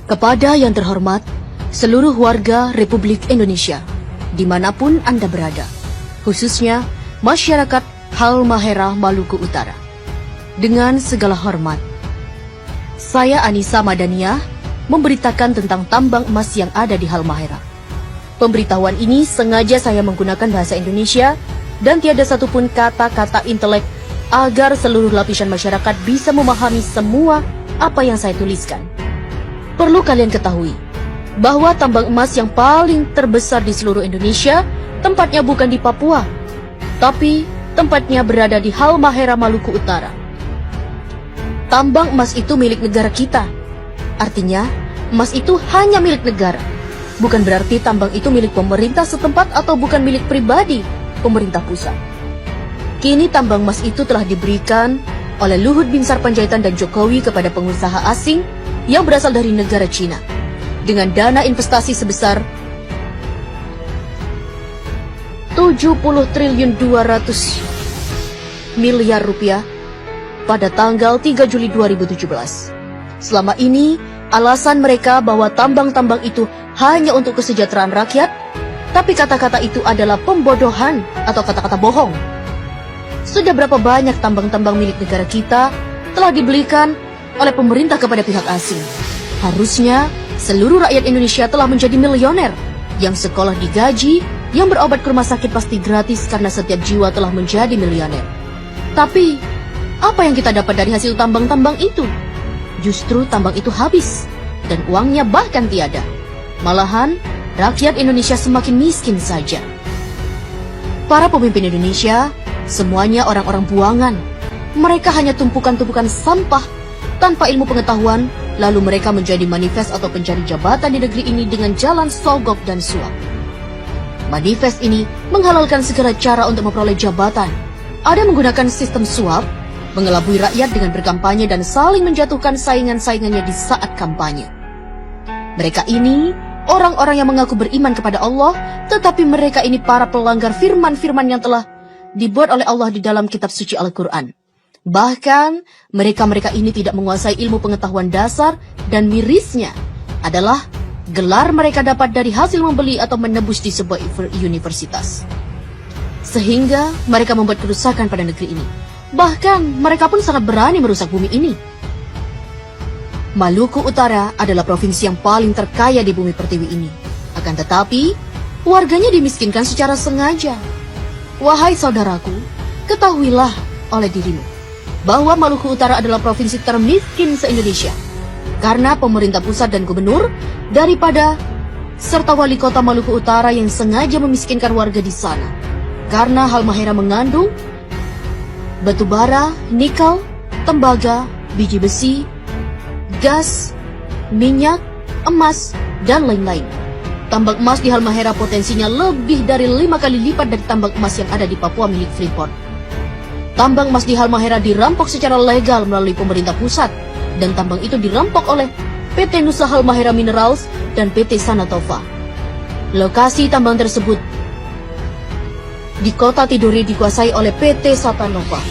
Kepada yang terhormat, seluruh warga Republik Indonesia, dimanapun Anda berada, khususnya masyarakat Halmahera Maluku Utara. Dengan segala hormat, saya Anissa Madaniah memberitakan tentang tambang emas yang ada di Halmahera. Pemberitahuan ini sengaja saya menggunakan bahasa Indonesia dan tiada satupun kata-kata intelek agar seluruh lapisan masyarakat bisa memahami semua apa yang saya tuliskan. Perlu kalian ketahui bahwa tambang emas yang paling terbesar di seluruh Indonesia tempatnya bukan di Papua, tapi tempatnya berada di Halmahera Maluku Utara. Tambang emas itu milik negara kita. Artinya, emas itu hanya milik negara. Bukan berarti tambang itu milik pemerintah setempat atau bukan milik pribadi pemerintah pusat. Kini tambang emas itu telah diberikan oleh Luhut Binsar Panjaitan dan Jokowi kepada pengusaha asing yang berasal dari negara Cina dengan dana investasi sebesar 70 triliun 200 miliar rupiah pada tanggal 3 Juli 2017. Selama ini, alasan mereka bahwa tambang-tambang itu hanya untuk kesejahteraan rakyat, tapi kata-kata itu adalah pembodohan atau kata-kata bohong. Sudah berapa banyak tambang-tambang milik negara kita telah dibelikan oleh pemerintah kepada pihak asing. Harusnya seluruh rakyat Indonesia telah menjadi milioner, yang sekolah digaji, yang berobat ke rumah sakit pasti gratis karena setiap jiwa telah menjadi milioner. Tapi, apa yang kita dapat dari hasil tambang-tambang itu? Justru tambang itu habis, dan uangnya bahkan tiada. Malahan, rakyat Indonesia semakin miskin saja. Para pemimpin Indonesia, semuanya orang-orang buangan. Mereka hanya tumpukan-tumpukan sampah tanpa ilmu pengetahuan, lalu mereka menjadi manifest atau pencari jabatan di negeri ini dengan jalan sogok dan suap. Manifest ini menghalalkan segala cara untuk memperoleh jabatan. Ada menggunakan sistem suap, mengelabui rakyat dengan berkampanye dan saling menjatuhkan saingan-saingannya di saat kampanye. Mereka ini orang-orang yang mengaku beriman kepada Allah, tetapi mereka ini para pelanggar firman-firman yang telah dibuat oleh Allah di dalam kitab suci Al-Quran. Bahkan, mereka-mereka ini tidak menguasai ilmu pengetahuan dasar dan mirisnya adalah gelar mereka dapat dari hasil membeli atau menebus di sebuah universitas. Sehingga mereka membuat kerusakan pada negeri ini. Bahkan, mereka pun sangat berani merusak bumi ini. Maluku Utara adalah provinsi yang paling terkaya di bumi pertiwi ini. Akan tetapi, warganya dimiskinkan secara sengaja. Wahai saudaraku, ketahuilah oleh dirimu bahwa Maluku Utara adalah provinsi termiskin se-Indonesia karena pemerintah pusat dan gubernur daripada serta wali kota Maluku Utara yang sengaja memiskinkan warga di sana. Karena Halmahera mengandung batu bara, nikel, tembaga, biji besi, gas, minyak, emas, dan lain-lain. Tambang emas di Halmahera potensinya lebih dari 5 kali lipat dari tambang emas yang ada di Papua milik Freeport. Tambang emas di Halmahera dirampok secara legal melalui pemerintah pusat, dan tambang itu dirampok oleh PT Nusa Halmahera Minerals dan PT Sanatova. Lokasi tambang tersebut di kota Tidore dikuasai oleh PT Satanova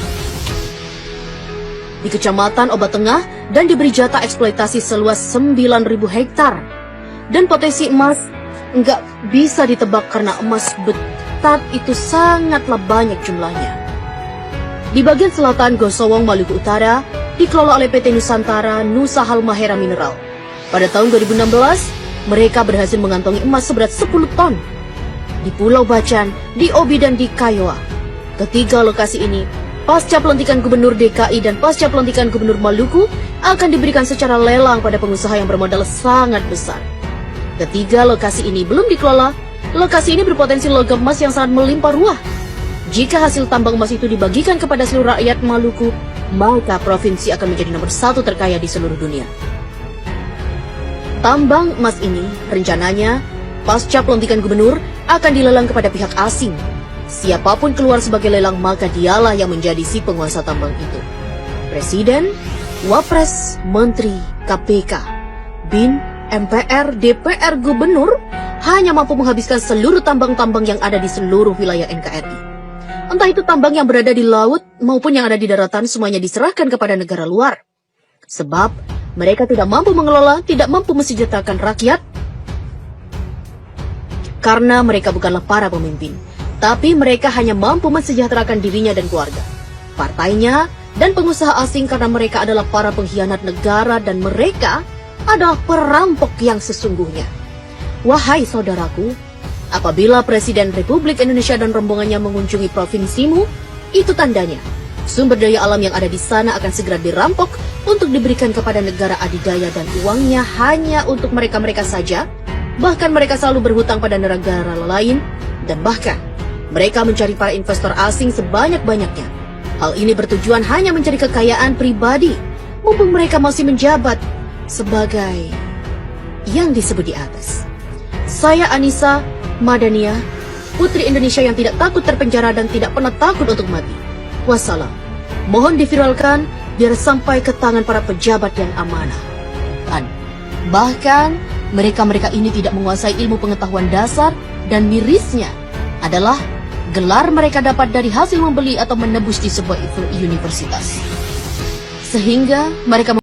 di Kecamatan Obat Tengah dan diberi jatah eksploitasi seluas 9.000 hektar. Dan potensi emas nggak bisa ditebak karena emas betat itu sangatlah banyak jumlahnya. Di bagian selatan Gosowong, Maluku Utara, dikelola oleh PT Nusantara Nusa Halmahera Mineral. Pada tahun 2016, mereka berhasil mengantongi emas seberat 10 ton. Di Pulau Bacan, di Obi, dan di Kayoa. Ketiga lokasi ini, pasca pelantikan Gubernur DKI dan pasca pelantikan Gubernur Maluku, akan diberikan secara lelang pada pengusaha yang bermodal sangat besar. Ketiga lokasi ini belum dikelola. Lokasi ini berpotensi logam emas yang sangat melimpah ruah. Jika hasil tambang emas itu dibagikan kepada seluruh rakyat Maluku, maka provinsi akan menjadi nomor 1 terkaya di seluruh dunia. Tambang emas ini rencananya pasca pelantikan gubernur akan dilelang kepada pihak asing. Siapapun keluar sebagai lelang, maka dialah yang menjadi si penguasa tambang itu. Presiden, Wapres, Menteri, KPK, BIN, MPR, DPR, Gubernur hanya mampu menghabiskan seluruh tambang-tambang yang ada di seluruh wilayah NKRI. Entah itu tambang yang berada di laut maupun yang ada di daratan, semuanya diserahkan kepada negara luar. Sebab Mereka tidak mampu mengelola, tidak mampu mensejahterakan rakyat, karena mereka bukanlah para pemimpin, tapi mereka hanya mampu mensejahterakan dirinya dan keluarga, partainya, dan pengusaha asing karena mereka adalah para pengkhianat negara dan mereka adalah perampok yang sesungguhnya. Wahai saudaraku, apabila Presiden Republik Indonesia dan rombongannya mengunjungi provinsimu, itu tandanya sumber daya alam yang ada di sana akan segera dirampok untuk diberikan kepada negara adidaya dan uangnya hanya untuk mereka-mereka saja. Bahkan mereka selalu berhutang pada negara lain dan bahkan mereka mencari para investor asing sebanyak-banyaknya. Hal ini bertujuan hanya mencari kekayaan pribadi, mumpung mereka masih menjabat sebagai yang disebut di atas. Saya Anissa Madania, putri Indonesia yang tidak takut terpenjara dan tidak pernah takut untuk mati. Wassalam. Mohon diviralkan biar sampai ke tangan para pejabat yang amanah. Dan bahkan mereka-mereka ini tidak menguasai ilmu pengetahuan dasar dan mirisnya adalah gelar mereka dapat dari hasil membeli atau menebus di sebuah universitas. Sehingga mereka